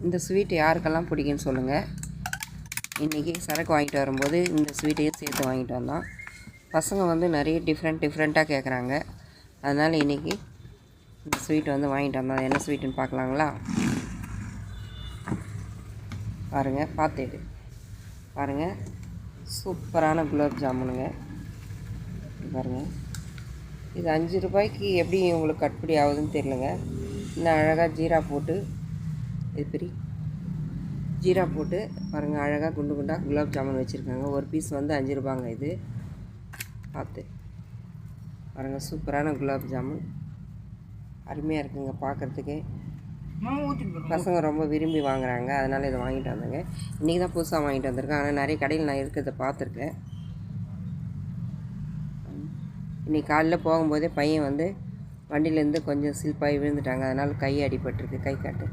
இந்த ஸ்வீட் யாருக்கெல்லாம் பிடிக்குன்னு சொல்லுங்கள். இன்றைக்கி சரக்கு வாங்கிட்டு வரும்போது இந்த ஸ்வீட்டையும் சேர்த்து வாங்கிட்டு வந்தோம். பசங்க வந்து நிறைய டிஃப்ரெண்ட்டாக கேட்குறாங்க. அதனால் இன்றைக்கி இந்த ஸ்வீட் வந்து வாங்கிட்டு வந்தோம். என்ன ஸ்வீட்டுன்னு பார்க்கலாங்களா? பாருங்கள், பார்த்துட்டு பாருங்கள், சூப்பரான குலாப் ஜாமுனுங்க. பாருங்கள், இது 5 ரூபாய்க்கு எப்படி உங்களுக்கு கட்டுப்படி ஆகுதுன்னு தெரியலங்க. இன்னும் அழகாக ஜீரா போட்டு ஜீரா போட்டு பாருங்கள், அழகாக குண்டு குண்டாக குலாப் ஜாமுன் வச்சுருக்காங்க. ஒரு பீஸ் வந்து 5 ரூபாங்க. இது பார்த்து பாருங்கள், சூப்பரான குலாப் ஜாமுன் அருமையாக இருக்குங்க பார்க்குறதுக்கே. பசங்க ரொம்ப விரும்பி வாங்குகிறாங்க. அதனால் இதை வாங்கிட்டு வந்தேங்க. இன்றைக்கி தான் புதுசாக வாங்கிட்டு வந்திருக்கேன். ஆனால் நிறைய கடையில் நான் இருக்கிறத பார்த்துருக்கேன். இன்றைக்கி காலையில் போகும்போதே பையன் வந்து வண்டியிலேருந்து கொஞ்சம் சில்பாகி விழுந்துட்டாங்க. அதனால் கை அடிபட்டிருக்கு. கை காட்டு.